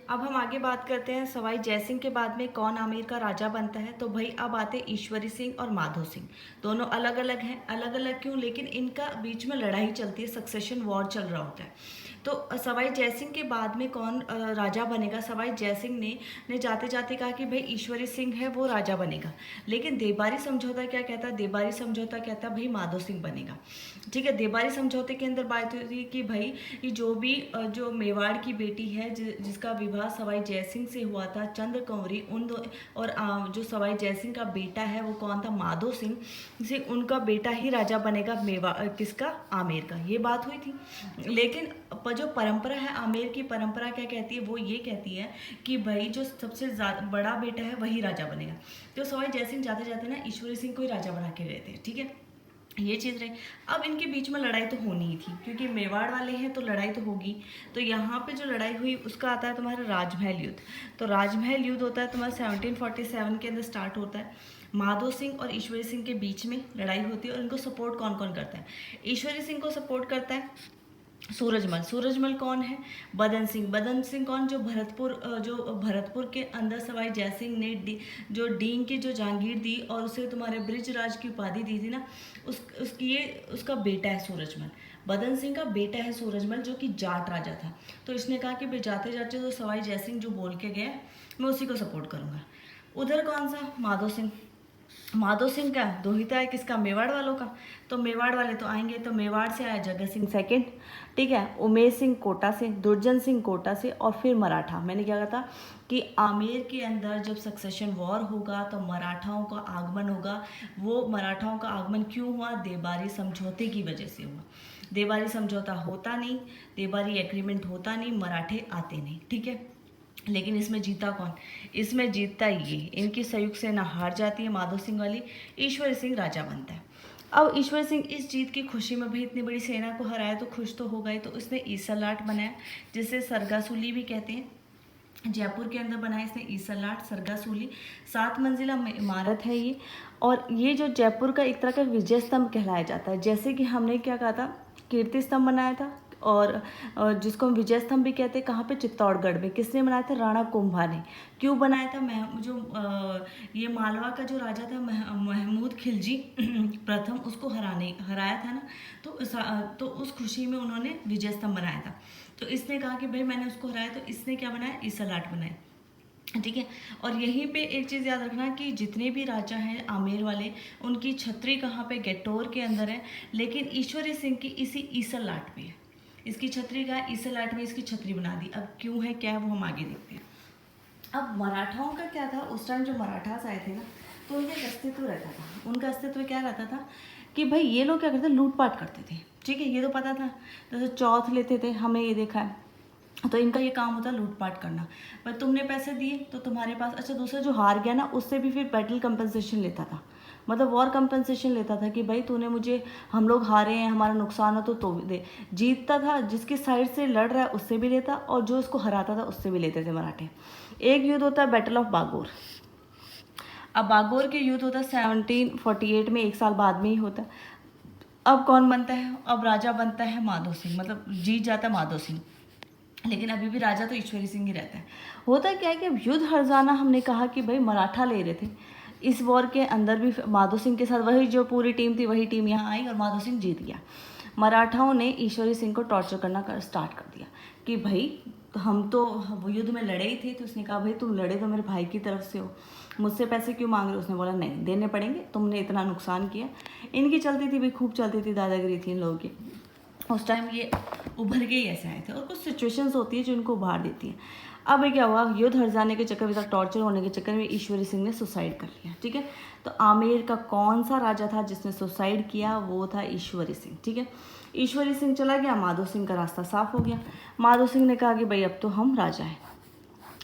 अब हम आगे बात करते हैं सवाई जयसिंह के बाद में कौन आमेर का राजा बनता है। तो भाई अब आते ईश्वरी सिंह और माधो सिंह। दोनों अलग अलग हैं। अलग अलग क्यों? लेकिन इनका बीच में लड़ाई चलती है, सक्सेशन वॉर चल रहा होता है। तो सवाई जयसिंह के बाद में कौन राजा बनेगा? सवाई जयसिंह ने जाते जाते कहा कि भाई ईश्वरी सिंह है वो राजा बनेगा। लेकिन देबारी समझौता क्या कहता है? देबारी समझौता कहता है भाई माधो सिंह बनेगा। ठीक है, देबारी समझौते के अंदर बात हुई थी कि भाई ये जो भी जो मेवाड़ की बेटी है जिसका विवाह सवाई जयसिंह से हुआ था, चंद्र कंवरी, उन दो और जो सवाई जयसिंह का बेटा है वो कौन था? माधो सिंह से उनका बेटा ही राजा बनेगा किसका? आमेर का। ये बात हुई थी। लेकिन जो परंपरा है, आमेर की परंपरा क्या कहती है? वो ये कहती है कि भाई जो सबसे बड़ा बेटा है वही राजा बनेगा। तो सवाई जयसिंह जाते जाते ना ईश्वरी सिंह को ही राजा बना के गए थे। ठीक है, ये चीज़ रही। अब इनके बीच में लड़ाई तो होनी ही थी क्योंकि मेवाड़ वाले हैं तो लड़ाई तो होगी। तो यहाँ पे जो लड़ाई हुई उसका आता है तुम्हारा राजमहल युद्ध। तो राजमहल युद्ध होता है तुम्हारा 1747 के अंदर स्टार्ट होता है। माधो सिंह और ईश्वरी सिंह के बीच में लड़ाई होती है। और इनको सपोर्ट कौन कौन करता है? ईश्वरी सिंह को सपोर्ट करता है सूरजमल। सूरजमल कौन है? बदन सिंह। बदन सिंह कौन? जो भरतपुर के अंदर सवाई जयसिंह ने जो डींग की जो जागीर दी और उसे तुम्हारे ब्रिजराज की उपाधि दी थी ना, उसका बेटा है सूरजमल। बदन सिंह का बेटा है सूरजमल जो कि जाट राजा था। तो इसने कहा कि भाई जाते जाते तो सवाई जयसिंह जो बोल के गए मैं उसी को सपोर्ट करूंगा। उधर कौन सा? माधो सिंह। माधो सिंह का दोहिता है किसका? मेवाड़ वालों का। तो मेवाड़ वाले तो आएंगे। तो मेवाड़ से आया जगत सिंह सेकंड। ठीक है, उमेश सिंह कोटा से, दुर्जन सिंह कोटा से और फिर मराठा। मैंने क्या कहा था कि आमेर के अंदर जब सक्सेशन वॉर होगा तो मराठाओं का आगमन होगा। वो मराठाओं का आगमन क्यों हुआ? देबारी समझौते की वजह से हुआ। देबारी समझौता होता नहीं, देबारी एग्रीमेंट होता नहीं, मराठे आते नहीं। ठीक है, लेकिन इसमें जीता कौन? इसमें जीतता ये, इनकी संयुक्त सेना हार जाती है माधो सिंह वाली। ईश्वर सिंह राजा बनता है। अब ईश्वर सिंह इस जीत की खुशी में भाई इतनी बड़ी सेना को हराया तो खुश तो हो गए। तो उसने ईसलाट बनाया जिसे सरगासुली भी कहते हैं। जयपुर के अंदर बनाया इसने ईसलाट, सरगासुली। 7 मंजिला इमारत है ये। और ये जो जयपुर का एक तरह का विजय स्तंभ कहलाया जाता है। जैसे कि हमने क्या कहा था, कीर्ति स्तंभ बनाया था और जिसको हम विजय स्तंभ भी कहते हैं। कहाँ पे? चित्तौड़गढ़ में। किसने बनाया था? राणा कुंभा ने। क्यों बनाया था? ये मालवा का जो राजा था महमूद खिलजी प्रथम, उसको हराया था ना। तो उस खुशी में उन्होंने विजय स्तंभ बनाया था। तो इसने कहा कि भाई मैंने उसको हराया, तो इसने क्या बनाया? ईसलाट बनाया। ठीक है, और यहीं पे एक चीज़ याद रखना कि जितने भी राजा हैं आमेर वाले, उनकी छतरी कहाँ पे? गेटोर के अंदर है। लेकिन ईश्वरी सिंह की इसी ईसलाट पे है। इसकी छतरी का ईसलाट में इसकी छतरी बना दी। अब क्यों है क्या है वो हम आगे देखते हैं। अब मराठाओं का क्या था उस टाइम? जो मराठास आए थे ना, तो उनका एक अस्तित्व रहता था। उनका अस्तित्व क्या रहता था कि भाई ये लोग क्या करते? लूटपाट करते थे। ठीक है, ये तो पता था। जैसे चौथ लेते थे, हमने ये देखा है। तो इनका ये काम होता है लूटपाट करना। पर तुमने पैसे दिए तो तुम्हारे पास, अच्छा दूसरा जो हार गया ना उससे भी फिर बैटल कंपनसेशन लेता था। मतलब वॉर कंपनसेशन लेता था कि भाई तूने मुझे, हम लोग हारे हैं, हमारा नुकसान हो तो दे। जीतता था जिसकी साइड से लड़ रहा है उससे भी लेता और जो उसको हराता था उससे भी लेते थे मराठे। एक युद्ध होता है बैटल ऑफ बागोर। अब बागोर के युद्ध होता है 1748 में, एक साल बाद में ही होता है। अब कौन बनता है? अब राजा बनता है माधो सिंह, मतलब जीत जाता है माधो सिंह। लेकिन अभी भी राजा तो ईश्वरी सिंह ही रहता है। होता क्या है कि अब युद्ध हर्जाना हमने कहा कि भाई मराठा ले रहे थे। इस वॉर के अंदर भी माधो सिंह के साथ वही जो पूरी टीम थी वही टीम यहाँ आई और माधो सिंह जीत गया। मराठाओं ने ईश्वरी सिंह को टॉर्चर करना स्टार्ट कर दिया कि भाई तो हम तो वो युद्ध में लड़े ही थे। तो उसने कहा भाई तुम लड़े तो मेरे भाई की तरफ से हो, मुझसे पैसे क्यों मांग रहे हो? उसने बोला नहीं देने पड़ेंगे, तुमने इतना नुकसान किया। इनकी चलती थी भाई, खूब चलती थी, दादागिरी थी इन लोगों की। उस टाइम ये उभर के ही ऐसे आए थे। और कुछ सिचुएशंस होती है जो इनको उभार देती हैं। अब ये क्या हुआ, युद्ध हर जाने के चक्कर में, टॉर्चर होने के चक्कर में ईश्वरी सिंह ने सुसाइड कर लिया। ठीक है, तो आमेर का कौन सा राजा था जिसने सुसाइड किया? वो था ईश्वरी सिंह। ठीक है, ईश्वरी सिंह चला गया, माधो सिंह का रास्ता साफ हो गया। माधो सिंह ने कहा कि भाई अब तो हम राजा हैं।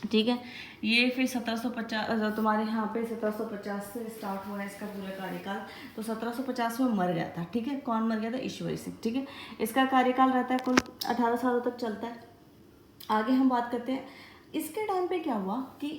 ठीक है, ये फिर 1750 तुम्हारे यहाँ पे 1750 से स्टार्ट हुआ है इसका पूरा कार्यकाल। तो 1750 में मर गया था। ठीक है, कौन मर गया था? ईश्वरी सिंह। ठीक है, इसका कार्यकाल रहता है कुल 18 सालों तक चलता है। आगे हम बात करते हैं इसके टाइम पे क्या हुआ कि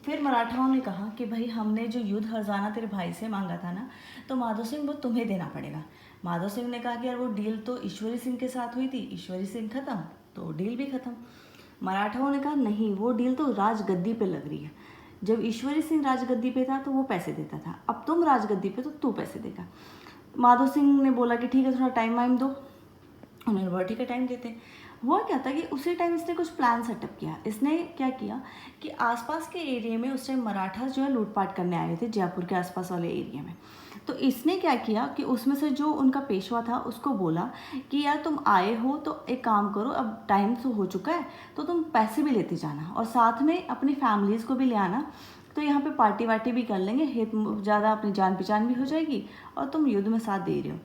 फिर मराठाओं ने कहा कि भाई हमने जो युद्ध हर्जाना तेरे भाई से मांगा था ना, तो माधो सिंह वो तुम्हें देना पड़ेगा। माधो सिंह ने कहा कि यार वो डील तो ईश्वरी सिंह के साथ हुई थी, ईश्वरी सिंह खत्म तो डील भी खत्म। मराठाओं ने कहा नहीं, वो डील तो राजगद्दी पे लग रही है। जब ईश्वरी सिंह राजगद्दी पे था तो वो पैसे देता था, अब तुम राजगद्दी पे तो तू पैसे देगा। माधो सिंह ने बोला कि ठीक है, थोड़ा टाइम वाइम दो। उन्होंने बोला ठीक है, टाइम देते हैं। हुआ क्या था कि उसी टाइम इसने कुछ प्लान सेटअप किया। इसने क्या किया कि आसपास के एरिया में उस टाइम मराठा जो है लूटपाट करने आए थे जयपुर के आसपास वाले एरिया में। तो इसने क्या किया कि उसमें से जो उनका पेशवा था उसको बोला कि यार तुम आए हो तो एक काम करो, अब टाइम तो हो चुका है तो तुम पैसे भी लेते जाना और साथ में अपनी फैमिलीज़ को भी ले आना, तो यहाँ पे पार्टी वार्टी भी कर लेंगे, ज़्यादा अपनी जान पहचान भी हो जाएगी और तुम युद्ध में साथ दे रहे हो।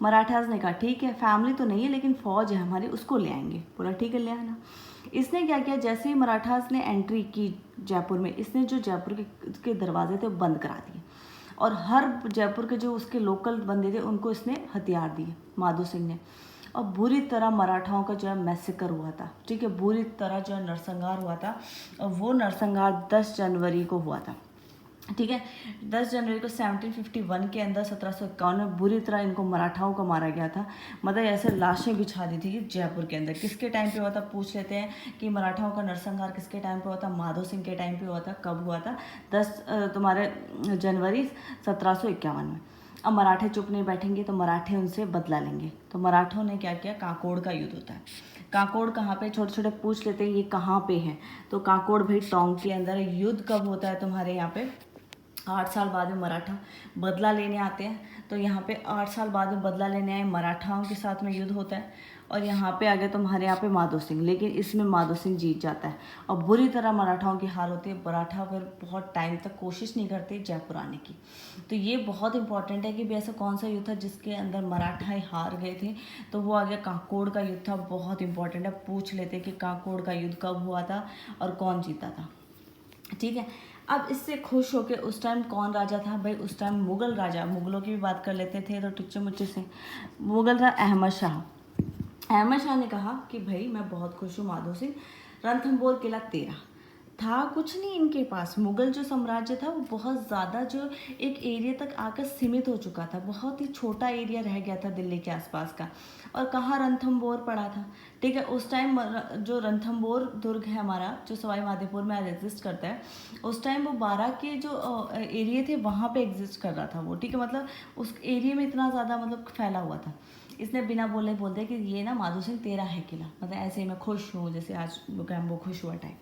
मराठास ने कहा ठीक है, फैमिली तो नहीं है लेकिन फ़ौज है हमारी, उसको ले आएंगे। बोला ठीक है, ले आना। इसने क्या किया, जैसे ही मराठास ने एंट्री की जयपुर में, इसने जो जयपुर के दरवाजे थे बंद करा दिए और हर जयपुर के जो उसके लोकल बंदे थे उनको इसने हथियार दिए माधो सिंह ने। और बुरी तरह मराठाओं का जो है मैसेकर हुआ था, ठीक है, बुरी तरह जो है नरसंहार हुआ था। और वो नरसंहार 10 जनवरी को हुआ था, ठीक है। 10 जनवरी को 1751 के अंदर 1751 में बुरी तरह इनको मराठाओं को मारा गया था। मतलब ऐसे लाशें बिछा दी थी जयपुर के अंदर। किसके टाइम पे हुआ था पूछ लेते हैं कि मराठाओं का नरसंहार किसके टाइम पे हुआ था? माधो सिंह के टाइम पे हुआ था। कब हुआ था? 10 जनवरी 1751 में। अब मराठे चुप नहीं बैठेंगे तो मराठे उनसे बदला लेंगे। तो मराठों ने क्या किया, काकोड़ का युद्ध होता है। काकोड़ कहाँ पे, छोटे छोटे पूछ लेते हैं ये कहाँ पे है, तो काकोड़ भाई टोंक के अंदर। युद्ध कब होता है तुम्हारे यहाँ पे? 8 साल बाद में मराठा बदला लेने आते हैं। तो यहाँ पे 8 साल बाद में बदला लेने आए, मराठाओं के साथ में युद्ध होता है। और यहाँ पे आगे तुम्हारे यहाँ पे माधो सिंह, लेकिन इसमें माधो सिंह जीत जाता है और बुरी तरह मराठाओं की हार होती है। मराठा फिर बहुत टाइम तक कोशिश नहीं करते जयपुर आने की। तो ये बहुत इंपॉर्टेंट है कि भी ऐसा कौन सा युद्ध था जिसके अंदर मराठा हार गए थे। तो वो आगे काकोड़ का युद्ध था, बहुत इंपॉर्टेंट है। पूछ लेते कि काकोड़ का युद्ध कब हुआ था और कौन जीता था, ठीक है। अब इससे खुश होकर उस टाइम कौन राजा था भाई? उस टाइम मुगल राजा, मुगलों की भी बात कर लेते थे तो टुच्चे मुच्चे से। मुगल था अहमद शाह। अहमद शाह ने कहा कि भाई मैं बहुत खुश हूँ माधो सिंह, रणथंभौर किला तेरा। था कुछ नहीं इनके पास। मुगल जो साम्राज्य था वो बहुत ज़्यादा जो एक एरिया तक आकर सीमित हो चुका था, बहुत ही छोटा एरिया रह गया था दिल्ली के आसपास का। और कहाँ रणथंभौर पड़ा था, ठीक है। उस टाइम जो रणथंभौर दुर्ग है हमारा, जो सवाई माधोपुर में आज एग्जिस्ट करता है, उस टाइम वो 12 के जो एरिया थे वहाँ पे एग्जिस्ट कर रहा था वो, ठीक है। मतलब उस एरिया में इतना ज़्यादा मतलब फैला हुआ था। इसने बिना बोले बोल दिया कि ये ना माधो सिंह तेरा है किला, मतलब ऐसे ही मैं खुश हूँ, जैसे आज वो खुश हुआ टाइप।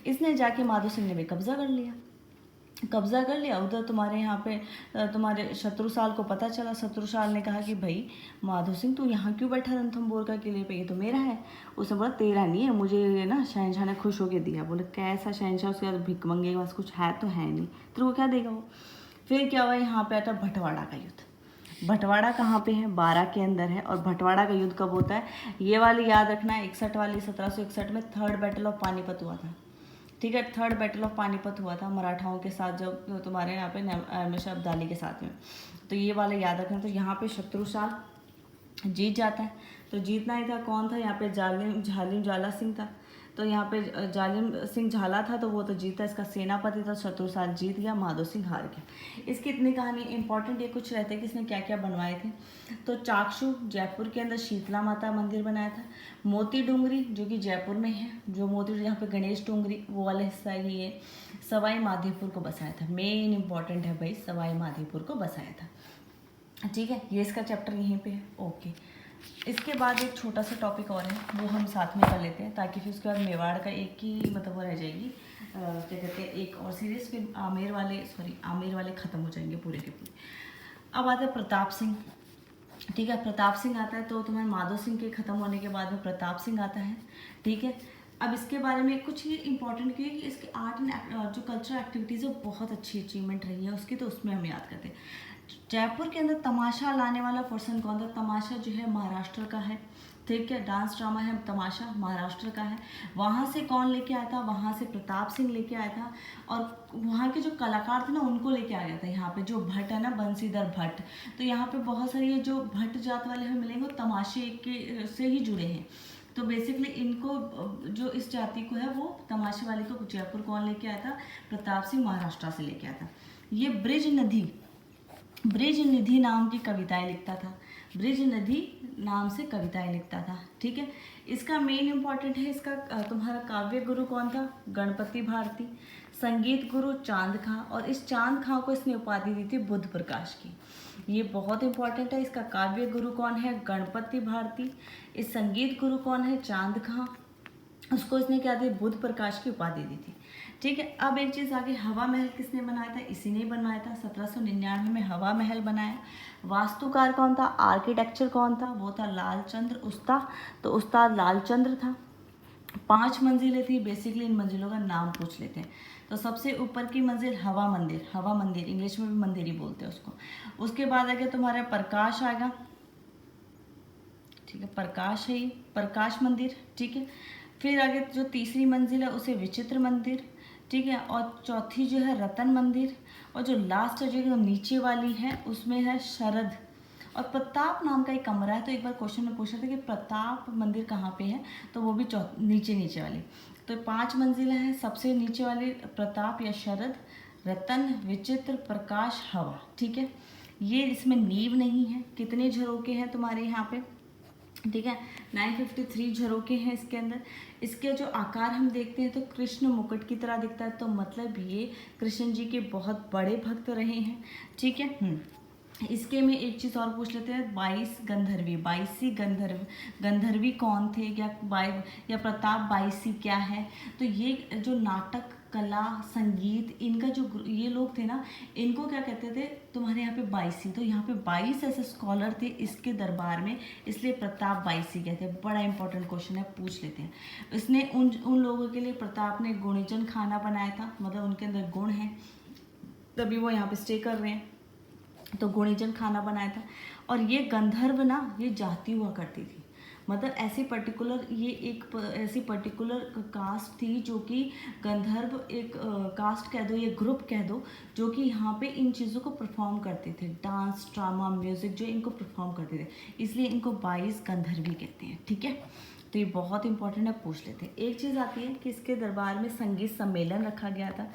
इसने जाके माधो सिंह ने भी कब्जा कर लिया। उधर तुम्हारे यहाँ पे तुम्हारे शत्रुसाल को पता चला। शत्रुसाल ने कहा कि भाई माधो सिंह तू यहाँ क्यों बैठा रणथंभौर का किले पे, ये तो मेरा है। उसने बोला तेरा नहीं है, मुझे ना शहनशाह ने खुश होकर दिया। बोले कैसा शहनशाह? उसके बाद भिख मंगे के पास कुछ है तो है नहीं, तेरे को क्या देगा वो। फिर क्या हुआ, यहाँ पे आता भटवाड़ा का युद्ध। भटवाड़ा कहाँ पे है? 12 के अंदर है। और भटवाड़ा का युद्ध कब होता है ये वाली याद रखना है, 61 वाली 1761 में 3rd बैटल ऑफ पानीपत हुआ था, ठीक है। 3rd बैटल ऑफ पानीपत हुआ था मराठाओं के साथ, जब तुम्हारे यहाँ पे हमेशा अब्दाली के साथ में। तो ये वाला याद रखना। तो यहाँ पे शत्रुसाल जीत जाता है। तो जीतना ही था, कौन था यहाँ पे? झालिम झाला सिंह था। तो यहाँ पे जालिम सिंह झाला था तो वो तो जीता, इसका सेनापति था। शत्रुसाल जीत गया, माधो सिंह हार गया। इसकी इतनी कहानी इंपॉर्टेंट ये कुछ रहते हैं कि इसने क्या क्या बनवाए थे। तो चाकसू जयपुर के अंदर शीतला माता मंदिर बनाया था। मोती डूंगरी जो कि जयपुर में है, जो मोती यहाँ पे गणेश डूंगरी वो वाला हिस्सा ही है। सवाई माधोपुर को बसाया था, मेन इंपॉर्टेंट है भाई, सवाई माधोपुर को बसाया था, ठीक है। ये इसका चैप्टर यहीं पे है, ओके। इसके बाद एक छोटा सा टॉपिक और है, वो हम साथ में कर लेते हैं ताकि फिर उसके बाद मेवाड़ का एक ही मतलब वो रह जाएगी, क्या कहते हैं, एक और सीरीज। फिर आमेर वाले ख़त्म हो जाएंगे पूरे के पूरे। अब आता है प्रताप सिंह, ठीक है। प्रताप सिंह आता है तो तुम्हारे माधो सिंह के ख़त्म होने के बाद में प्रताप सिंह आता है, ठीक है। अब इसके बारे में कुछ ही इंपॉर्टेंट क्यों है कि इसके आर्ट एंड जो कल्चरल एक्टिविटीज़ है बहुत अच्छी अचीवमेंट रही है उसकी, तो उसमें हम याद करते हैं। जयपुर के अंदर तमाशा लाने वाला पर्सन कौन था? तमाशा जो है महाराष्ट्र का है, ठीक है। डांस ड्रामा है तमाशा, महाराष्ट्र का है। वहाँ से कौन लेके आया था? वहाँ से प्रताप सिंह लेके आया था। और वहाँ के जो कलाकार थे ना उनको लेके आ गया था। यहाँ पे जो भट्ट है ना, बंसीधर भट्ट, तो यहाँ पे बहुत सारी ये जो भट्ट जात वाले हमें मिलेंगे वो तमाशे के से ही जुड़े हैं। तो बेसिकली इनको जो इस जाति को है वो तमाशे वाले को जयपुर कौन लेके आया था? प्रताप सिंह महाराष्ट्र से लेके आया था। ये ब्रिज निधि नाम की कविताएं लिखता था। ब्रिज निधि नाम से कविताएं लिखता था। ठीक है, इसका मेन इम्पॉर्टेंट है, इसका तुम्हारा काव्य गुरु कौन था? गणपति भारती। संगीत गुरु चांद खां, और इस चांद खां को इसने उपाधि दी थी बुद्ध प्रकाश की। ये बहुत इंपॉर्टेंट है। इसका काव्य गुरु कौन है? गणपति भारती। इस संगीत गुरु कौन है? चांद खां। उसको इसने क्या दी? बुद्ध प्रकाश की उपाधि दी थी। ठीक है, अब एक चीज़ आगे, हवा महल किसने बनाया था? इसी ने बनाया था। 1799 में हवा महल बनाया। वास्तुकार कौन था? आर्किटेक्चर कौन था? वो था लालचंद्र उस्ताद। तो उस्ताद लालचंद्र था। 5 मंजिलें थी। बेसिकली इन मंजिलों का नाम पूछ लेते हैं। तो सबसे ऊपर की मंजिल हवा मंदिर, हवा मंदिर इंग्लिश में भी मंदिर ही बोलते हैं उसको। उसके बाद आगे तुम्हारा प्रकाश आएगा। ठीक है, प्रकाश है ये, प्रकाश मंदिर। ठीक है, फिर आगे जो तीसरी मंजिल है उसे विचित्र मंदिर। ठीक है, और चौथी जो है रतन मंदिर, और जो लास्ट जो नीचे वाली है उसमें है शरद और प्रताप नाम का एक कमरा है। तो एक बार क्वेश्चन में पूछा था कि प्रताप मंदिर कहाँ पे है, तो वो भी नीचे वाली। तो 5 मंजिलें हैं। सबसे नीचे वाली प्रताप या शरद, रतन, विचित्र, प्रकाश, हवा। ठीक है, ये इसमें नींव नहीं है। कितने झरोके हैं तुम्हारे यहाँ पे? ठीक है, 953 झरोके हैं इसके अंदर। इसके जो आकार हम देखते हैं तो कृष्ण मुकुट की तरह दिखता है, तो मतलब ये कृष्ण जी के बहुत बड़े भक्त रहे हैं। ठीक है, इसके में एक चीज़ और पूछ लेते हैं, 22 गंधर्वी, 22 गंधर्वी कौन थे, या प्रताप 22 क्या है? तो ये जो नाटक कला संगीत इनका जो ये लोग थे ना, इनको क्या कहते थे तुम्हारे यहाँ पे? 22। तो यहाँ पे 22 ऐसे स्कॉलर थे इसके दरबार में, इसलिए प्रताप 22 कहते हैं। बड़ा इंपॉर्टेंट क्वेश्चन है, पूछ लेते हैं। इसने उन लोगों के लिए प्रताप ने गुणीजन खाना बनाया था, मतलब उनके अंदर गुण है तभी वो यहाँ पे स्टे कर रहे हैं, तो गुणीजन खाना बनाया था। और ये गंधर्व ना, ये जाति हुआ करती थी, मतलब ऐसी पर्टिकुलर, ये एक ऐसी पर्टिकुलर कास्ट थी जो कि गंधर्व एक कास्ट कह दो, ये ग्रुप कह दो, जो कि यहाँ पे इन चीज़ों को परफॉर्म करते थे, डांस ड्रामा म्यूज़िक जो इनको परफॉर्म करते थे, इसलिए इनको 22 गंधर्वी कहते हैं। ठीक है, तो ये बहुत इंपॉर्टेंट है, पूछ लेते हैं। एक चीज़ आती है कि इसके दरबार में संगीत सम्मेलन रखा गया था।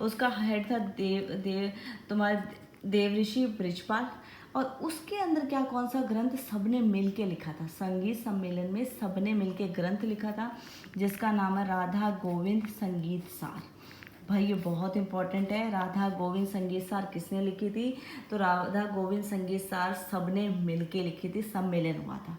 उसका हेड था तुम्हारे देव ऋषि बृजपाल, और उसके अंदर क्या कौन सा ग्रंथ सबने मिलके लिखा था? संगीत सम्मेलन में सबने मिलके ग्रंथ लिखा था जिसका नाम है राधा गोविंद संगीत सार। भाई ये बहुत इंपॉर्टेंट है, राधा गोविंद संगीत सार किसने लिखी थी? तो राधा गोविंद संगीत सार सबने मिलके लिखी थी, सम्मेलन हुआ था।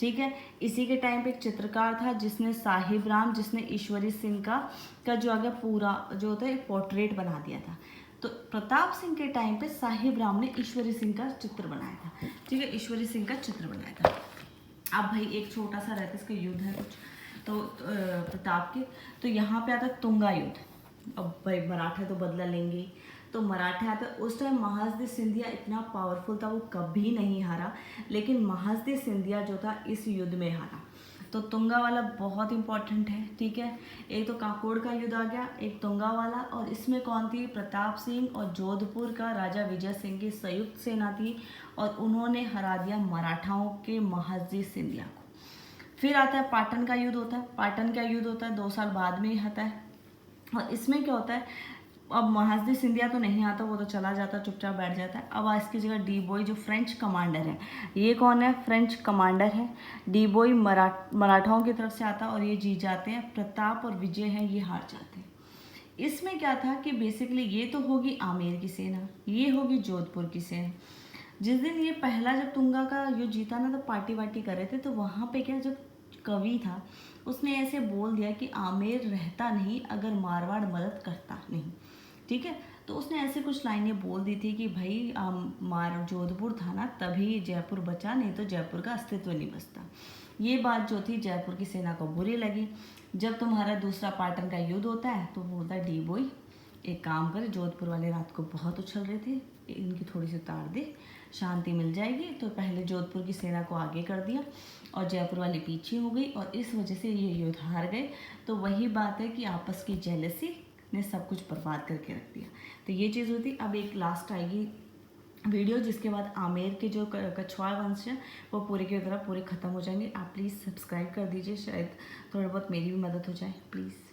ठीक है, इसी के टाइम पे एक चित्रकार था जिसने साहिब राम, जिसने ईश्वरी सिंह का जो आगे पूरा जो होता है एक पोर्ट्रेट बना दिया था। तो प्रताप सिंह के टाइम पे साहिब राम ने ईश्वरी सिंह का चित्र बनाया था। ठीक है, ईश्वरी सिंह का चित्र बनाया था। अब भाई एक छोटा सा रहता है, इसका युद्ध है कुछ, तो प्रताप के, तो यहाँ पे आता है तुंगा युद्ध। अब भाई मराठे तो बदला लेंगे, तो मराठे आते, उस टाइम महाजदी सिंधिया इतना पावरफुल था, वो कभी नहीं हारा, लेकिन महाजदी सिंधिया जो था इस युद्ध में हारा। तो तुंगा वाला बहुत इंपॉर्टेंट है। ठीक है, एक तो काकोड़ का युद्ध आ गया, एक तुंगा वाला, और इसमें कौन थी? प्रताप सिंह और जोधपुर का राजा विजय सिंह की संयुक्त सेना थी, और उन्होंने हरा दिया मराठाओं के महाजदी सिंधिया को। फिर आता है पाटन का युद्ध होता है। पाटन का युद्ध होता है 2 साल बाद में ही आता है, और इसमें क्या होता है, अब महाजदी सिंधिया तो नहीं आता, वो तो चला जाता, चुपचाप बैठ जाता है। अब इसकी जगह डी बोई जो फ्रेंच कमांडर है, ये कौन है? फ्रेंच कमांडर है। डी बोई मराठाओं की तरफ से आता और ये जीत जाते हैं। प्रताप और विजय हैं, ये हार जाते हैं। इसमें क्या था कि बेसिकली ये तो होगी आमेर की सेना, ये होगी जोधपुर की सेना। जिस दिन ये पहला जब तुंगा का युद्ध जीता ना, तो पार्टी वार्टी कर रहे थे, तो वहाँ पे क्या, जब कवि था उसने ऐसे बोल दिया कि आमेर रहता नहीं अगर मारवाड़ मदद करता नहीं। ठीक है, तो उसने ऐसे कुछ लाइनें बोल दी थी कि भाई जोधपुर था ना तभी जयपुर बचा, नहीं तो जयपुर का अस्तित्व नहीं बचता। ये बात जो थी जयपुर की सेना को बुरी लगी। जब तुम्हारा दूसरा पाटन का युद्ध होता है तो बोलता है डी बोई एक काम कर, जोधपुर वाले रात को बहुत उछल रहे थे, इनकी थोड़ी सी उतार दे, शांति मिल जाएगी। तो पहले जोधपुर की सेना को आगे कर दिया और जयपुर वाली पीछे हो गई, और इस वजह से ये युद्ध हार गए। तो वही बात है कि आपस की जेलसी ने सब कुछ बर्बाद करके रख दिया। तो ये चीज़ होती। अब एक लास्ट आएगी वीडियो, जिसके बाद आमेर के जो कछवाड़ वंश है वो पूरे की तरह पूरे ख़त्म हो जाएंगे। आप प्लीज़ सब्सक्राइब कर दीजिए, शायद थोड़ा बहुत मेरी भी मदद हो जाए, प्लीज़।